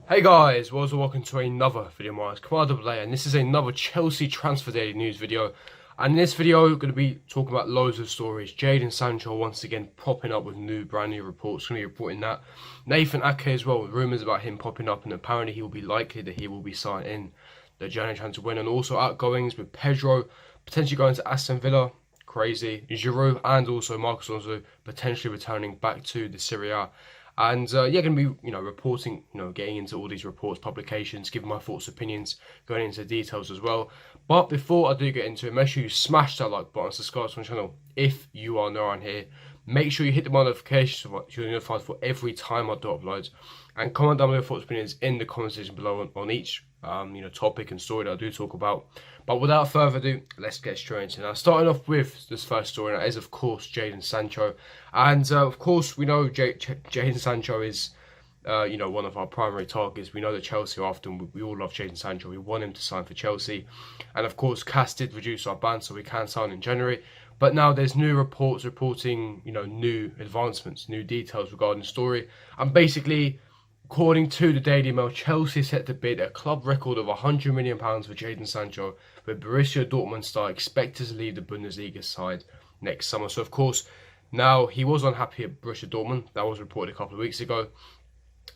Hey guys, welcome to another video of mine. It's Commander Blair, and this is another Chelsea Transfer Daily News video. And in this video, we're going to be talking about loads of stories. Jadon Sancho once again popping up with brand new reports. Going to be reporting that. Nathan Ake as well, with rumours about him popping up, and apparently he will be likely that he will be signed in the January transfer window. And also outgoings with Pedro potentially going to Aston Villa. Crazy. Giroud and also Marcus Alonso potentially returning back to the Serie A. And yeah, going to be reporting, getting into all these reports, publications, giving my thoughts, opinions, going into details as well. But before I do get into it, make sure you smash that like button, subscribe to my channel if you are new around here. Make sure you hit the notifications so you're notified for every time I do uploads, and comment down below your thoughts, opinions in the comment section below on each topic and story that I do talk about. But without further ado, let's get straight into it. Now, starting off with this first story, that is of course Jadon Sancho, and of course we know Jadon Sancho is one of our primary targets. We know that Chelsea are often, we all love Jadon Sancho. We want him to sign for Chelsea, and of course CAS did reduce our ban so we can sign in January. But now there's new reports reporting new advancements, new details regarding the story, and basically, according to the Daily Mail, Chelsea is set to bid a club record of £100 million for Jadon Sancho, with Borussia Dortmund star expected to leave the Bundesliga side next summer. So, of course, now he was unhappy at Borussia Dortmund. That was reported a couple of weeks ago.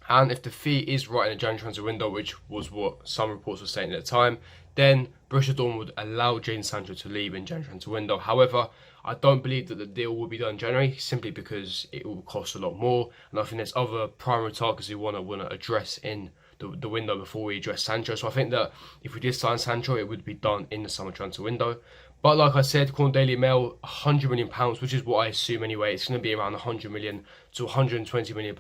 And if the fee is right in the January transfer window, which was what some reports were saying at the time, then Borussia Dortmund would allow Jadon Sancho to leave in January transfer window. However, I don't believe that the deal will be done in January, simply because it will cost a lot more. And I think there's other primary targets we want to address in the window before we address Sancho. So I think that if we did sign Sancho, it would be done in the summer transfer window. But like I said, according to Daily Mail, £100 million, which is what I assume anyway, it's going to be around £100 million to £120 million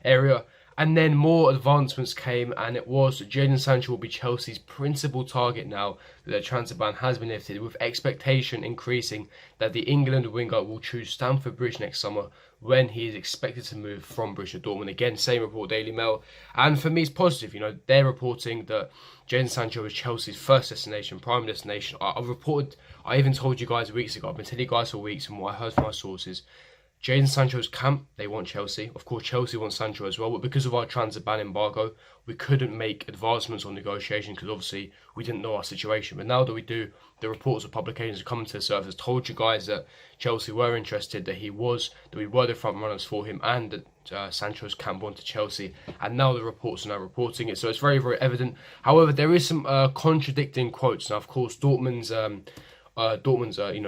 area. And then more advancements came, and it was Jadon Sancho will be Chelsea's principal target now that the transfer ban has been lifted, with expectation increasing that the England winger will choose Stamford Bridge next summer when he is expected to move from Borussia Dortmund. Again, same report, Daily Mail. And for me, it's positive. They're reporting that Jadon Sancho is Chelsea's first destination, prime destination. I even told you guys weeks ago, I've been telling you guys for weeks, and what I heard from my sources, Jadon Sancho's camp, they want Chelsea. Of course, Chelsea wants Sancho as well, but because of our transfer ban embargo, we couldn't make advancements on negotiation because obviously we didn't know our situation. But now that we do, the reports of publications are coming to the surface. Told you guys that Chelsea were interested, that we were the front runners for him, and that Sancho's camp wanted Chelsea. And now the reports are now reporting it, so it's very, very evident. However, there is some contradicting quotes. Now, of course, Dortmund's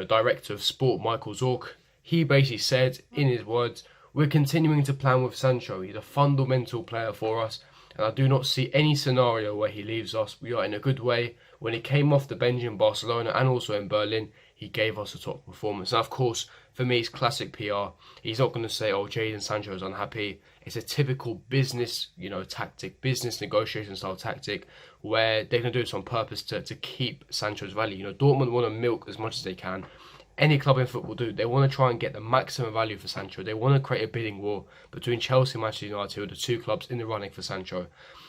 director of sport, Michael Zorc, he basically said, in his words, "We're continuing to plan with Sancho. He's a fundamental player for us, and I do not see any scenario where he leaves us. We are in a good way. When he came off the bench in Barcelona and also in Berlin, he gave us a top performance." Now, of course, for me, it's classic PR. He's not going to say, "Oh, Jadon Sancho is unhappy." It's a typical business, tactic, business negotiation style tactic, where they're going to do this on purpose to keep Sancho's value. Dortmund want to milk as much as they can. Any club in football do. They want to try and get the maximum value for Sancho. They want to create a bidding war between Chelsea and Manchester United, who are the two clubs in the running for Sancho.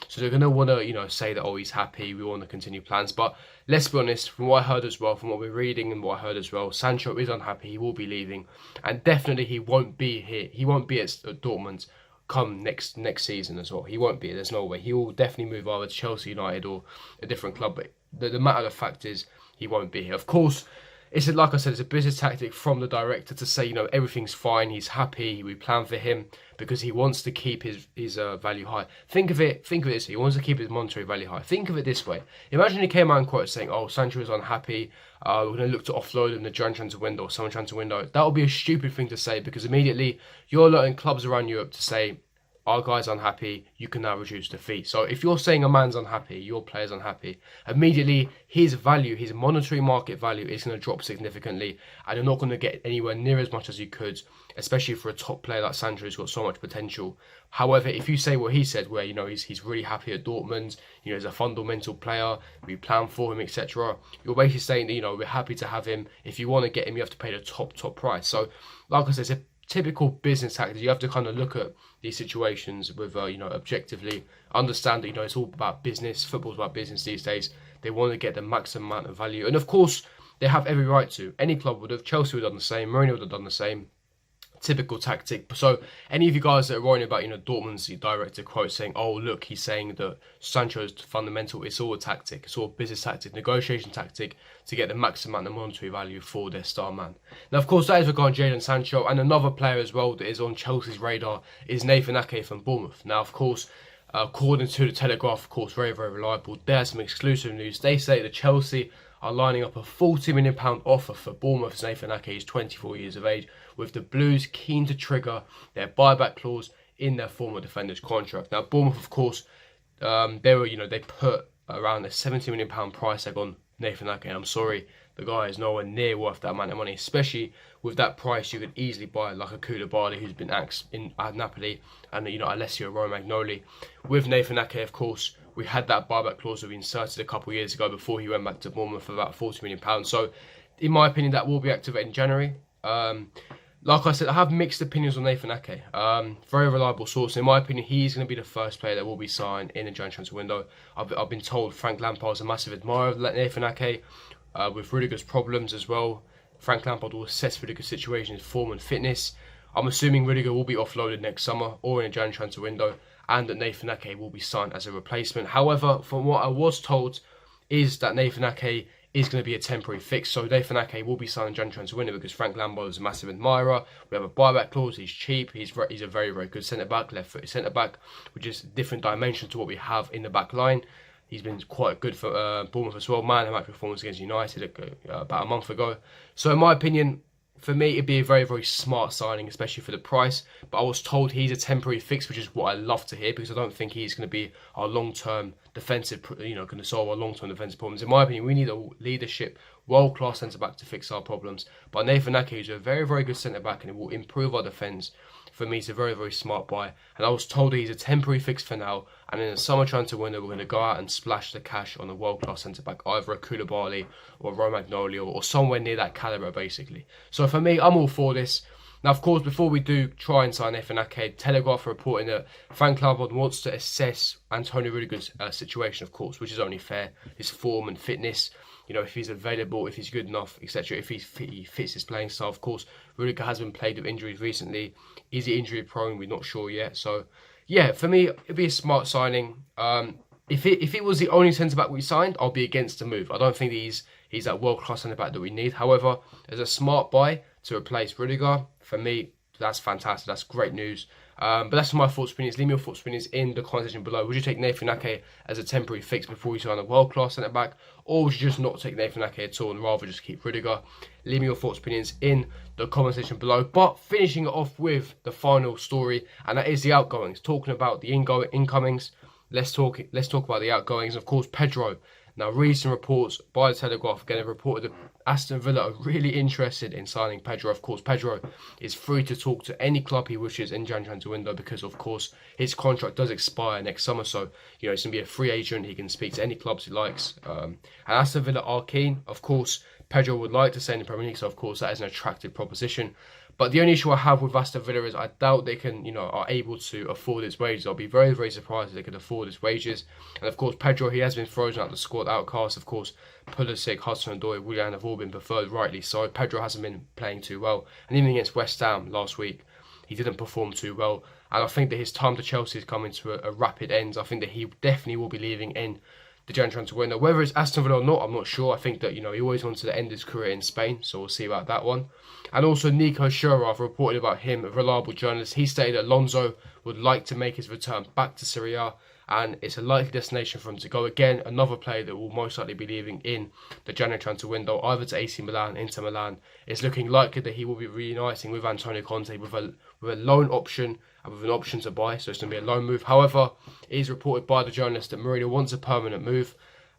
So they're going to want to, say that, "Oh, he's happy, we want to continue plans." But let's be honest, from what I heard as well, from what we're reading and what I heard as well, Sancho is unhappy. He will be leaving, and definitely he won't be here. He won't be at Dortmund come next season as well. He won't be. There's no way. He will definitely move either to Chelsea, United, or a different club. But the matter of fact is, he won't be here. Of course, like I said, it's a business tactic from the director to say, everything's fine, he's happy, we plan for him because he wants to keep his value high. Think of it this way, he wants to keep his monetary value high. Think of it this way. Imagine he came out and quote saying, "Oh, Sancho is unhappy, we're going to look to offload him in the January transfer window or summer transfer window." That would be a stupid thing to say, because immediately you're letting clubs around Europe to say, "Our guy's unhappy, you can now reduce the fee." So if you're saying a man's unhappy, your player's unhappy, immediately his value, his monetary market value is going to drop significantly, and you're not going to get anywhere near as much as you could, especially for a top player like Sancho who's got so much potential. However, if you say what he said, where he's really happy at Dortmund, he's a fundamental player, we plan for him, etc., you're basically saying that we're happy to have him. If you want to get him, you have to pay the top price. So, like I said, it's a typical business tactics. You have to kind of look at these situations with, objectively, understand that, it's all about business. Football's about business these days. They want to get the maximum amount of value. And of course, they have every right to. Any club would have. Chelsea would have done the same. Mourinho would have done the same. typical tactic. So any of you guys that are worrying about, Dortmund's director quote saying, oh look, he's saying that Sancho's fundamental, it's all a tactic, it's all a business tactic, negotiation tactic to get the maximum amount of monetary value for their star man. Now of course that is regarding Jadon Sancho, and another player as well that is on Chelsea's radar is Nathan Ake from Bournemouth. Now of course, according to the Telegraph, of course very, very reliable, there's some exclusive news. They say that Chelsea are lining up a £40 million offer for Bournemouth's Nathan Ake, who's 24 years of age, with the Blues keen to trigger their buyback clause in their former defender's contract. Now, Bournemouth, of course, they put around a £70 million price tag on Nathan Ake, and I'm sorry, the guy is nowhere near worth that amount of money, especially with that price. You could easily buy like a Koulibaly, who's been axed at Napoli, and Alessio Romagnoli. With Nathan Ake, of course, we had that buyback clause that we inserted a couple of years ago before he went back to Bournemouth for about £40 million. So, in my opinion, that will be activated in January. Like I said, I have mixed opinions on Nathan Ake. Very reliable source. In my opinion, he's going to be the first player that will be signed in the January transfer window. I've been told Frank Lampard's a massive admirer of Nathan Ake, with Rudiger's problems as well. Frank Lampard will assess Rudiger's situation, his form and fitness. I'm assuming Rudiger will be offloaded next summer or in a January transfer window, and that Nathan Ake will be signed as a replacement. However, from what I was told, is that Nathan Ake is going to be a temporary fix. So Nathan Ake will be signed in January transfer window because Frank Lampard is a massive admirer. We have a buyback clause. He's cheap. He's a very, very good centre-back, left-footed centre-back, which is a different dimension to what we have in the back line. He's been quite good for Bournemouth as well. Man, a match performance against United about a month ago. So in my opinion, for me, it'd be a very, very smart signing, especially for the price. But I was told he's a temporary fix, which is what I love to hear, because I don't think he's going to be our long-term defensive, going to solve our long-term defensive problems. In my opinion, we need a leadership, world-class centre-back to fix our problems. But Nathan Ake is a very, very good centre-back, and it will improve our defence. For me, it's a very, very smart buy. And I was told he's a temporary fix for now. And in the summer transfer window, we're going to go out and splash the cash on a world-class centre-back, either a Koulibaly or Romagnoli or somewhere near that calibre, basically. So for me, I'm all for this. Now, of course, before we do try and sign Nathan Ake, Telegraph are reporting that Frank Lampard wants to assess Antonio Rudiger's situation, of course, which is only fair. His form and fitness, if he's available, if he's good enough, etc. If he fits his playing style, of course. Rudiger has been plagued with injuries recently. Is he injury prone? We're not sure yet. So, yeah, for me, it'd be a smart signing. If it was the only centre-back we signed, I'll be against the move. I don't think he's that world-class centre-back that we need. However, as a smart buy to replace Rudiger, for me, that's fantastic. That's great news. But that's my thoughts, opinions. Leave me your thoughts, opinions in the comment section below. Would you take Nathan Ake as a temporary fix before you sign a world-class centre-back? Or would you just not take Nathan Ake at all and rather just keep Rudiger? Leave me your thoughts, opinions in the comment section below. But finishing it off with the final story, and that is the outgoings. Talking about the incomings, let's talk about the outgoings. Of course, Pedro. Now, recent reports by the Telegraph again have reported that Aston Villa are really interested in signing Pedro. Of course, Pedro is free to talk to any club he wishes in January transfer window because, of course, his contract does expire next summer. So, he's going to be a free agent. He can speak to any clubs he likes. And Aston Villa are keen. Of course, Pedro would like to stay in the Premier League. So, of course, that is an attractive proposition. But the only issue I have with Aston Villa is I doubt they can, are able to afford his wages. I'll be very, very surprised if they could afford his wages. And of course, Pedro, he has been frozen out of the squad, outcast. Of course, Pulisic, Hudson-Odoi, Willian have all been preferred, rightly so. Pedro hasn't been playing too well. And even against West Ham last week, he didn't perform too well. And I think that his time to Chelsea is coming to a rapid end. I think that he definitely will be leaving in the January transfer window. Whether it's Aston Villa or not, I'm not sure. I think that, he always wanted to end his career in Spain, so we'll see about that one. And also Nico Scherrer reported about him, a reliable journalist. He stated that Alonso would like to make his return back to Serie A, and it's a likely destination for him to go. Again, another player that will most likely be leaving in the January transfer window, either to AC Milan, Inter Milan. It's looking likely that he will be reuniting with Antonio Conte with a loan option and with an option to buy, so it's going to be a loan move. However, it is reported by the journalist that Mourinho wants a permanent move.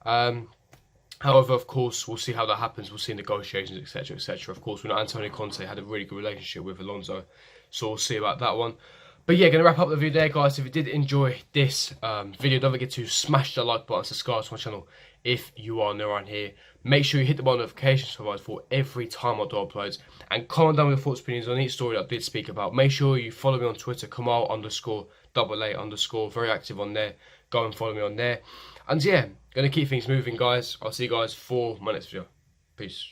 However, of course, we'll see how that happens. We'll see negotiations, etc., etc. Of course, we know Antonio Conte had a really good relationship with Alonso, so we'll see about that one. But yeah, going to wrap up the video there, guys. If you did enjoy this video, don't forget to smash the like button, subscribe to my channel if you are new around here. Make sure you hit the bell notifications for every time I do uploads. And comment down with your thoughts, opinions on each story that I did speak about. Make sure you follow me on Twitter, Kamal_AA_. Very active on there. Go and follow me on there. And yeah, going to keep things moving, guys. I'll see you guys for my next video. Peace.